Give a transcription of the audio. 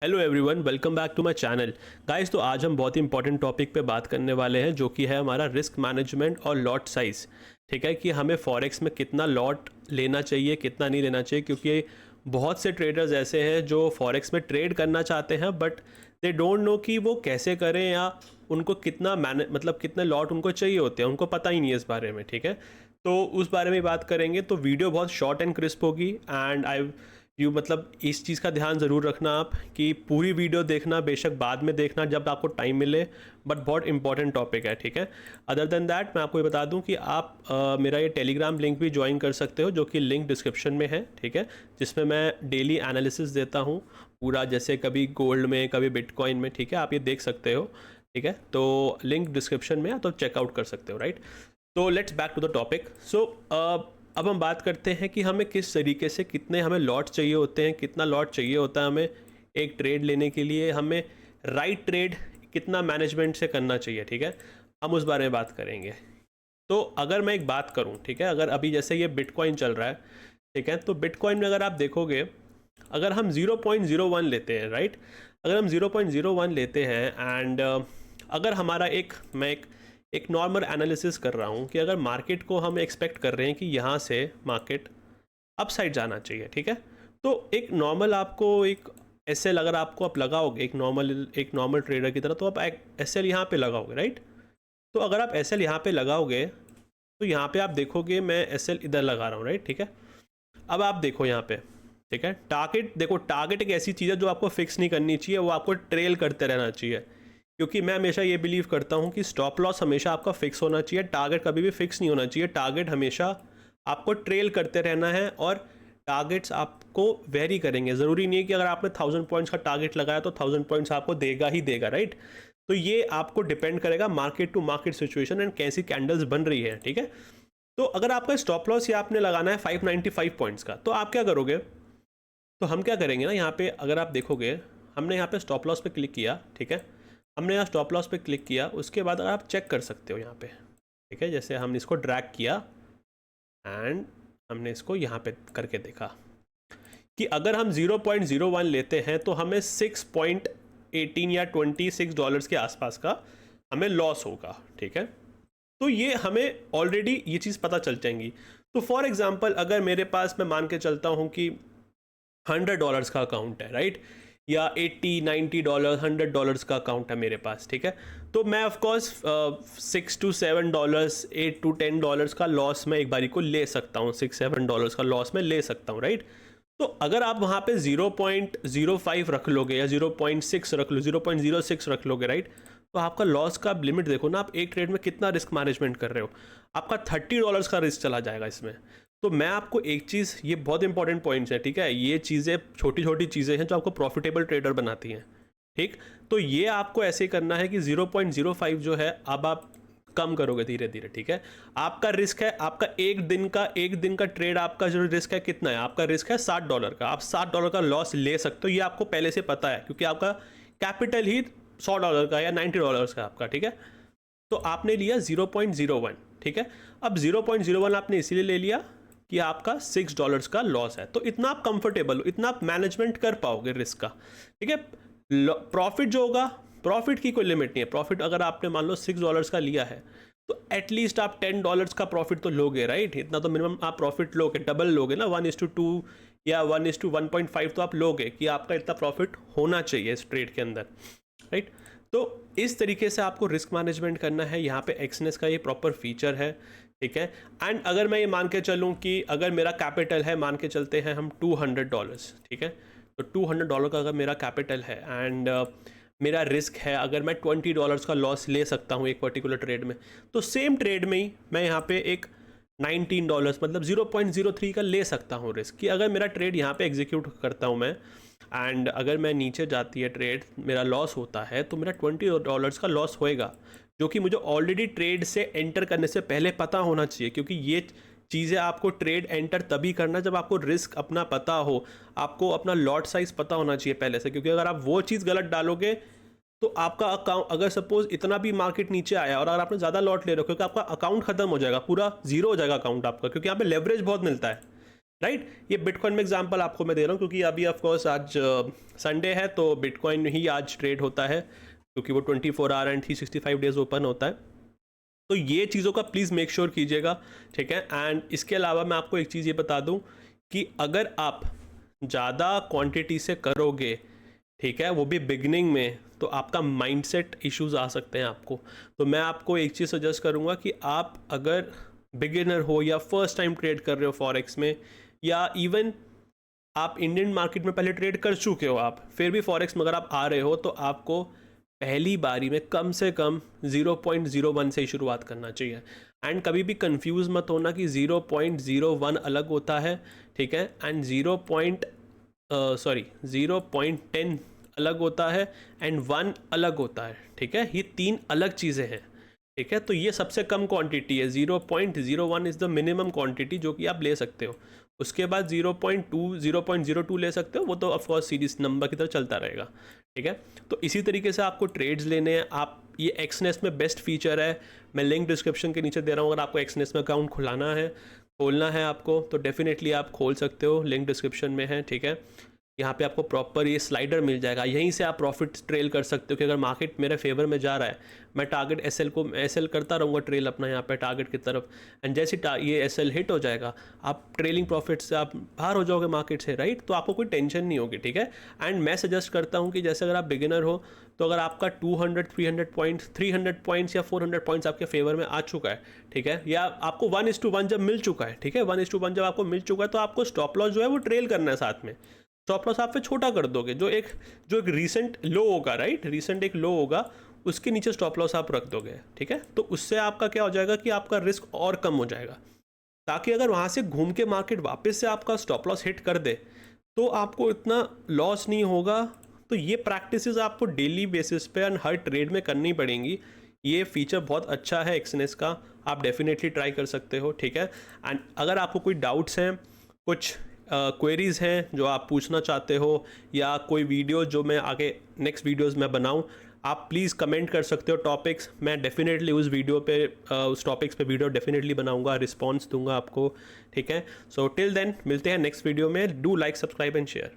Hello everyone, welcome back to my channel. Guys, तो आज हम बहुत ही इंपॉर्टेंट टॉपिक पे बात करने वाले हैं जो कि है हमारा रिस्क मैनेजमेंट और लॉट साइज़। ठीक है कि हमें फॉरेक्स में कितना लॉट लेना चाहिए, कितना नहीं लेना चाहिए, क्योंकि बहुत से ट्रेडर्स ऐसे हैं जो फॉरेक्स में ट्रेड करना चाहते हैं बट दे डोंट नो कि वो कैसे करें या उनको कितना मतलब कितने लॉट उनको चाहिए होते हैं, उनको पता ही नहीं है इस बारे में। ठीक है, तो उस बारे में बात करेंगे। तो वीडियो बहुत शॉर्ट एंड क्रिस्प होगी एंड आई यू मतलब इस चीज़ का ध्यान ज़रूर रखना आप कि पूरी वीडियो देखना, बेशक बाद में देखना जब आपको टाइम मिले, बट बहुत इंपॉर्टेंट टॉपिक है। ठीक है, अदर देन दैट मैं आपको ये बता दूं कि आप मेरा ये टेलीग्राम लिंक भी ज्वाइन कर सकते हो, जो कि लिंक डिस्क्रिप्शन में है। ठीक है, जिसमें मैं डेली एनालिसिस देता हूँ पूरा, जैसे कभी गोल्ड में, कभी बिटकॉइन में। ठीक है, आप ये देख सकते हो। ठीक है, तो लिंक डिस्क्रिप्शन में है, तो चेकआउट कर सकते हो। राइट, तो let's back to the topic. So अब हम बात करते हैं कि हमें किस तरीके से, कितने हमें लॉट चाहिए होते हैं, कितना लॉट चाहिए होता है हमें एक ट्रेड लेने के लिए, हमें राइट ट्रेड कितना मैनेजमेंट से करना चाहिए। ठीक है, हम उस बारे में बात करेंगे। तो अगर मैं एक बात करूं, ठीक है, अगर अभी जैसे ये बिटकॉइन चल रहा है, ठीक है, तो बिटकॉइन में अगर आप देखोगे, अगर हम 0.01 लेते हैं, राइट, अगर हम 0.01 लेते हैं एंड अगर हमारा मैं एक नॉर्मल एनालिसिस कर रहा हूँ कि अगर मार्केट को हम एक्सपेक्ट कर रहे हैं कि यहाँ से मार्केट अपसाइड जाना चाहिए। ठीक है, तो एक नॉर्मल आपको एक एसएल अगर आपको आप लगाओगे एक नॉर्मल ट्रेडर की तरह, तो आप एसएल यहाँ पे लगाओगे। राइट, तो अगर आप एसएल यहाँ पे लगाओगे तो यहाँ पे आप देखोगे मैं एसएल इधर लगा रहा हूँ। राइट, ठीक है, अब आप देखो यहाँ पे, ठीक है, टारगेट देखो, टारगेट एक ऐसी चीज़ है जो आपको फिक्स नहीं करनी चाहिए, वो आपको ट्रेल करते रहना चाहिए। क्योंकि मैं हमेशा ये बिलीव करता हूँ कि स्टॉप लॉस हमेशा आपका फिक्स होना चाहिए, टारगेट कभी भी फिक्स नहीं होना चाहिए। टारगेट हमेशा आपको ट्रेल करते रहना है और टारगेट्स आपको वेरी करेंगे। ज़रूरी नहीं है कि अगर आपने 1000 पॉइंट्स का टारगेट लगाया तो 1000 पॉइंट्स आपको देगा ही देगा। राइट, तो ये आपको डिपेंड करेगा market to market situation and कैसी कैंडल्स बन रही है। ठीक है, तो अगर आपका स्टॉप लॉस या आपने लगाना है 595 पॉइंट्स का, तो आप क्या करोगे, तो हम क्या करेंगे ना, यहाँ पे अगर आप देखोगे हमने यहाँ पे स्टॉप लॉस पे क्लिक किया। ठीक है, हमने यहाँ स्टॉप लॉस पे क्लिक किया, उसके बाद अगर आप चेक कर सकते हो यहाँ पे, ठीक है, जैसे हमने इसको ड्रैग किया एंड हमने इसको यहाँ पे करके देखा कि अगर हम 0.01 लेते हैं तो हमें 6.18 या $26 के आसपास का हमें लॉस होगा। ठीक है, तो ये हमें ऑलरेडी ये चीज़ पता चल जाएंगी। तो फॉर एग्जाम्पल अगर मेरे पास, मैं मान के चलता हूँ कि $100 का अकाउंट है, राइट, या $80-90 $100 का अकाउंट है मेरे पास। ठीक है, तो मैं ऑफकोर्स $6 to $7 $8 to $10 का लॉस मैं एक बारी को ले सकता हूँ, $6-7 का लॉस मैं ले सकता हूँ। राइट, तो अगर आप वहाँ पे 0.05 रख लोगे या 0.6 रख लो, 0.06 रख लोगे, राइट, तो आपका लॉस का लिमिट देखो ना, आप एक ट्रेड में कितना रिस्क मैनेजमेंट कर रहे हो, आपका $30 का रिस्क चला जाएगा इसमें। तो मैं आपको एक चीज़, ये बहुत इंपॉर्टेंट पॉइंट्स है। ठीक है, ये चीज़ें छोटी छोटी चीज़ें हैं जो आपको प्रॉफिटेबल ट्रेडर बनाती हैं। ठीक, तो ये आपको ऐसे करना है कि 0.05 जो है अब आप कम करोगे धीरे धीरे। ठीक है, आपका रिस्क है, आपका एक दिन का ट्रेड, आपका जो रिस्क है कितना है, आपका रिस्क है $60 का, आप $60 का लॉस ले सकते हो, ये आपको पहले से पता है क्योंकि आपका कैपिटल ही $100 का या $90 का आपका। ठीक है, तो आपने लिया 0.01। ठीक है, अब 0.01 आपने इसीलिए ले लिया कि आपका $6 का लॉस है, तो इतना आप कंफर्टेबल हो, इतना आप मैनेजमेंट कर पाओगे रिस्क का। ठीक है, प्रॉफिट जो होगा, प्रॉफिट की कोई लिमिट नहीं है। प्रॉफिट अगर आपने मान लो $6 का लिया है तो एटलीस्ट आप $10 का प्रॉफिट तो लोगे। राइट, इतना तो मिनिमम आप प्रॉफिट लोगे, डबल लोगे ना, 1:2 या 1:1.5 तो आप लोगे कि आपका इतना प्रॉफिट होना चाहिए इस ट्रेड के अंदर। राइट, तो इस तरीके से आपको रिस्क मैनेजमेंट करना है। यहाँ पे एक्सनेस का ये प्रॉपर फीचर है। ठीक है, एंड अगर मैं ये मान के चलूँ कि अगर मेरा कैपिटल है, मान के चलते हैं हम $200। ठीक है, तो $200 का अगर मेरा कैपिटल है एंड मेरा रिस्क है, अगर मैं $20 का लॉस ले सकता हूँ एक पर्टिकुलर ट्रेड में, तो सेम ट्रेड में ही मैं यहाँ पे एक $19 मतलब 0.03 का ले सकता हूँ रिस्क, कि अगर मेरा ट्रेड यहाँ पे एग्जीक्यूट करता हूँ मैं एंड अगर मैं नीचे जाती है ट्रेड, मेरा लॉस होता है, तो मेरा $20 का लॉस होएगा, जो कि मुझे ऑलरेडी ट्रेड से एंटर करने से पहले पता होना चाहिए। क्योंकि ये चीज़ें आपको ट्रेड एंटर तभी करना जब आपको रिस्क अपना पता हो, आपको अपना लॉट साइज पता होना चाहिए पहले से। क्योंकि अगर आप वो चीज़ गलत डालोगे तो आपका अकाउंट, अगर सपोज इतना भी मार्केट नीचे आया और अगर आपने ज़्यादा लॉट ले रहे हो, क्योंकि आपका अकाउंट खत्म हो जाएगा, पूरा जीरो हो जाएगा अकाउंट आपका, क्योंकि यहाँ पे लेवरेज बहुत मिलता है। राइट। ये बिटकॉइन में एग्जांपल आपको मैं दे रहा हूँ क्योंकि अभी ऑफ कोर्स आज संडे है तो बिटकॉइन ही आज ट्रेड होता है क्योंकि वो 24 आवर एंड 365 डेज ओपन होता है। तो ये चीज़ों का प्लीज़ मेक श्योर कीजिएगा, ठीक है। एंड इसके अलावा मैं आपको एक चीज़ ये बता दूं कि अगर आप ज़्यादा क्वांटिटी से करोगे, ठीक है, वो भी बिगनिंग में, तो आपका माइंडसेट इश्यूज आ सकते हैं आपको। तो मैं आपको एक चीज़ सजेस्ट करूँगा कि आप अगर बिगिनर हो या फर्स्ट टाइम ट्रेड कर रहे हो फॉरेक्स में, या इवन आप इंडियन मार्केट में पहले ट्रेड कर चुके हो, आप फिर भी फॉरेक्स में अगर आप आ रहे हो, तो आपको पहली बारी में कम से कम 0.01 से ही शुरुआत करना चाहिए। एंड कभी भी कंफ्यूज मत होना कि 0.01 अलग होता है, ठीक है, एंड 0.10 अलग होता है एंड 1 अलग होता है, ठीक है। ये 3 अलग चीज़ें हैं, ठीक है। तो ये सबसे कम क्वांटिटी है, 0.01 इज़ द मिनिमम क्वांटिटी जो कि आप ले सकते हो। उसके बाद 0.02 ले सकते हो, वो तो ऑफकोर्स सीरीज नंबर की तरह चलता रहेगा, ठीक है। तो इसी तरीके से आपको ट्रेड्स लेने हैं। आप ये एक्सनेस में बेस्ट फीचर है, मैं लिंक डिस्क्रिप्शन के नीचे दे रहा हूँ। अगर आपको एक्सनेस में अकाउंट खोलना है आपको, तो डेफिनेटली आप खोल सकते हो, लिंक डिस्क्रिप्शन में है, ठीक है। यहाँ पे आपको प्रॉपर ये स्लाइडर मिल जाएगा, यहीं से आप प्रॉफिट ट्रेल कर सकते हो कि अगर मार्केट मेरे फेवर में जा रहा है, मैं टारगेट एसएल करता रहूँगा ट्रेल अपना यहाँ पे टारगेट की तरफ, एंड जैसे ये एसएल हिट हो जाएगा, आप ट्रेलिंग प्रॉफिट से आप बाहर हो जाओगे मार्केट से, राइट। तो आपको कोई टेंशन नहीं होगी, ठीक है। एंड मैं सजेस्ट करता हूँ कि जैसे अगर आप बिगिनर हो, तो अगर आपका 300 पॉइंट्स या 400 पॉइंट्स आपके फेवर में आ चुका है, ठीक है, या आपको 1:1 जब मिल चुका है, ठीक है, 1:1 जब आपको मिल चुका है, तो आपको स्टॉप लॉस जो है वो ट्रेल करना है साथ में। स्टॉप लॉस आप फिर छोटा कर दोगे, जो एक रीसेंट लो होगा, राइट, रीसेंट एक लो होगा, उसके नीचे स्टॉप लॉस आप रख दोगे, ठीक है। तो उससे आपका क्या हो जाएगा कि आपका रिस्क और कम हो जाएगा, ताकि अगर वहाँ से घूम के मार्केट वापस से आपका स्टॉप लॉस हिट कर दे तो आपको इतना लॉस नहीं होगा। तो ये प्रैक्टिसेस आपको डेली बेसिस पे और हर ट्रेड में करनी पड़ेंगी। ये फीचर बहुत अच्छा है एक्सनेस का, आप डेफिनेटली ट्राई कर सकते हो, ठीक है। एंड अगर आपको कोई डाउट्स हैं, कुछ क्वेरीज़ हैं जो आप पूछना चाहते हो, या कोई वीडियो जो मैं आगे नेक्स्ट वीडियोस में बनाऊं, आप प्लीज़ कमेंट कर सकते हो टॉपिक्स। मैं डेफिनेटली उस वीडियो पे उस टॉपिक्स पे वीडियो डेफिनेटली बनाऊंगा, रिस्पॉन्स दूंगा आपको, ठीक है। सो टिल देन मिलते हैं नेक्स्ट वीडियो में। Do like, subscribe and share.